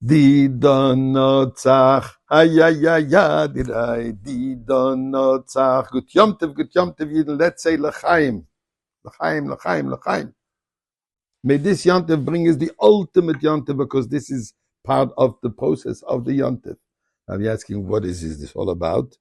Di donotzach, hayayaya, di donotzach. Gut yomtev, Yidden. Let's say l'chaim, l'chaim. May this yontev bring us the ultimate yontev, because this is part of the process of the yontev. Now you're asking, what is this all about?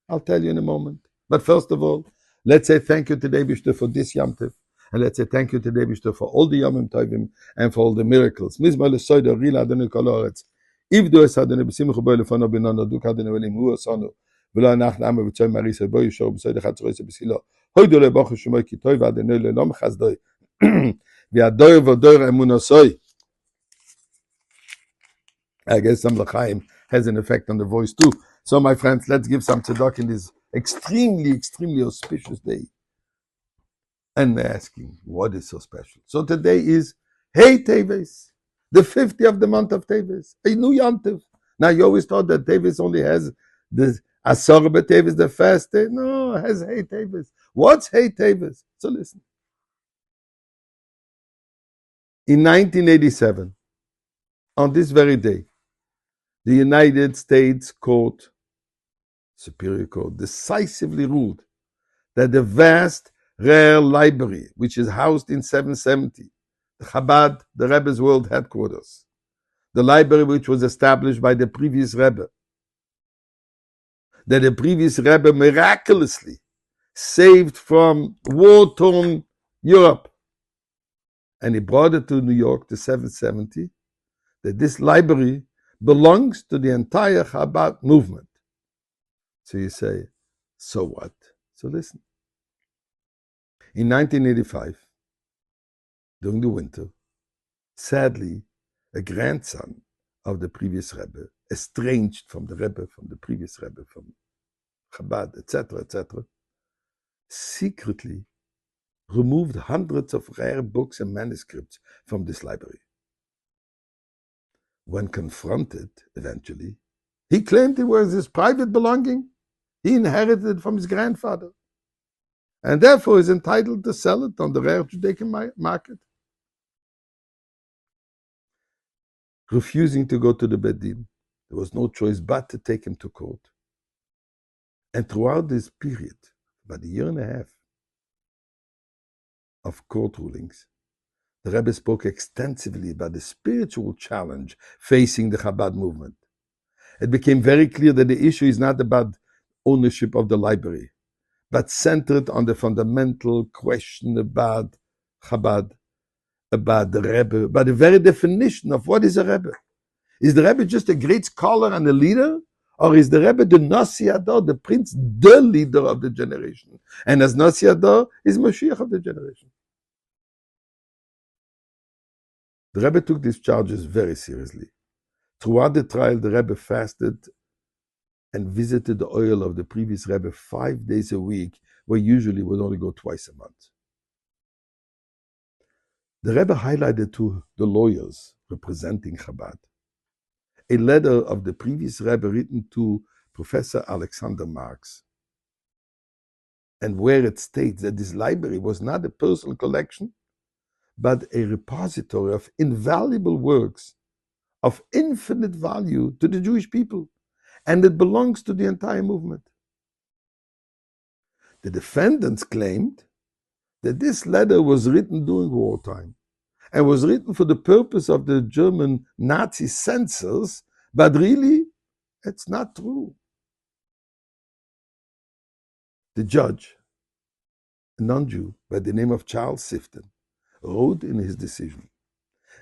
I'll tell you in a moment. But first of all, let's say thank you to Debishter for this yontev. And let's say thank you to Debishter for all the Yomim Tovim and for all the miracles. Mizma lesoida rila adonu kol haaretz. Ivdu es adonu b'simcha bo lefono b'nono duk adonu elim hu osonu. V'lo anach na'amu v'tzoy marisa bo yishor b'soida chatzroise b'silo. Hoidu le'bochu shemoy ki toy v'adonu le'lom chazdoi. V'adoy v'adoy emunosoi. I guess some l'chaim has an effect on the voice too. So my friends, let's give some tzedakah in this extremely auspicious day. And they're asking, what is so special? So today is Hey Teves, the 50th of the month of Teves, a new Yontif. Now you always thought that Teves only has the Asar Teves, the fast day. No, it has Hey Teves. What's Hey Teves? So listen. In 1987, on this very day, the United States Court, Superior Court, decisively ruled that the vast rare library, which is housed in 770, the Chabad, the Rebbe's world headquarters, the library which was established by the previous Rebbe, that the previous Rebbe miraculously saved from war-torn Europe, and he brought it to New York, to 770, that this library belongs to the entire Chabad movement. So you say, so what? So listen. In 1985, during the winter, sadly, a grandson of the previous Rebbe, estranged from the Rebbe, from the previous Rebbe, from Chabad, etc., secretly removed hundreds of rare books and manuscripts from this library. When confronted, eventually, he claimed it was his private belonging. He inherited it from his grandfather, and therefore is entitled to sell it on the rare Judaic market. Refusing to go to the Beit Din, there was no choice but to take him to court. And throughout this period, about a year and a half of court rulings, the Rebbe spoke extensively about the spiritual challenge facing the Chabad movement. It became very clear that the issue is not about ownership of the library, but centered on the fundamental question about Chabad, about the Rebbe, about the very definition of what is a Rebbe. Is the Rebbe just a great scholar and a leader? Or is the Rebbe the Nasi Ador, the prince, the leader of the generation? And as Nasi Ador, is Mashiach of the generation. The Rebbe took these charges very seriously. Throughout the trial, the Rebbe fasted and visited the oil of the previous Rebbe 5 days a week, where usually would only go twice a month. The Rebbe highlighted to the lawyers representing Chabad a letter of the previous Rebbe written to Professor Alexander Marx, and where it states that this library was not a personal collection, but a repository of invaluable works of infinite value to the Jewish people, and it belongs to the entire movement. The defendants claimed that this letter was written during wartime and was written for the purpose of the German Nazi censors, but really, it's not true. The judge, a non-Jew by the name of Charles Sifton, wrote in his decision,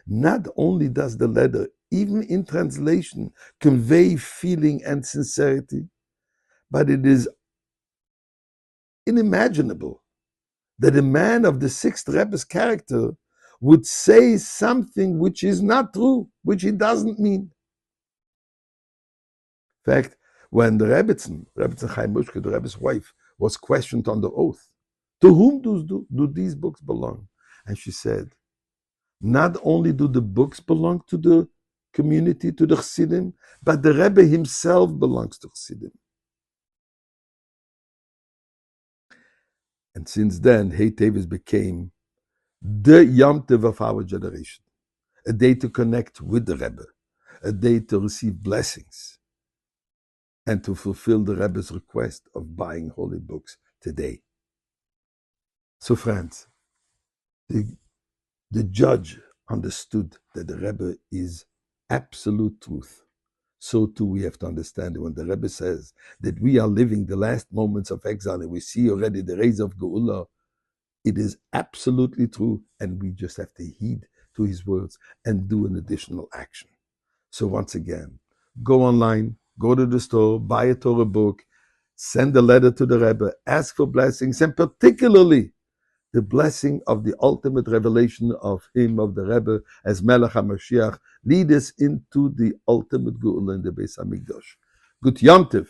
not only does the letter, even in translation, convey feeling and sincerity, but it is unimaginable that a man of the sixth Rebbe's character would say something which is not true, which he doesn't mean. In fact, when the Rebbetzin Chaim Bushke, the Rebbe's wife, was questioned on the oath, to whom do these books belong? And she said, not only do the books belong to the community, to the Chassidim, but the Rebbe himself belongs to Chassidim. And since then, Hey Teves became the Yom Tov of our generation, a day to connect with the Rebbe, a day to receive blessings and to fulfill the Rebbe's request of buying holy books today. So friends, the judge understood that the Rebbe is absolute truth. So too we have to understand when the Rebbe says that we are living the last moments of exile and we see already the rays of Geula. It is absolutely true, and we just have to heed to his words and do an additional action. So once again, go online, go to the store, buy a Torah book, send a letter to the Rebbe, ask for blessings, and particularly the blessing of the ultimate revelation of him, of the Rebbe, as Melech HaMashiach, lead us into the ultimate Geula in the Beis HaMikdash. Good Yom Tov.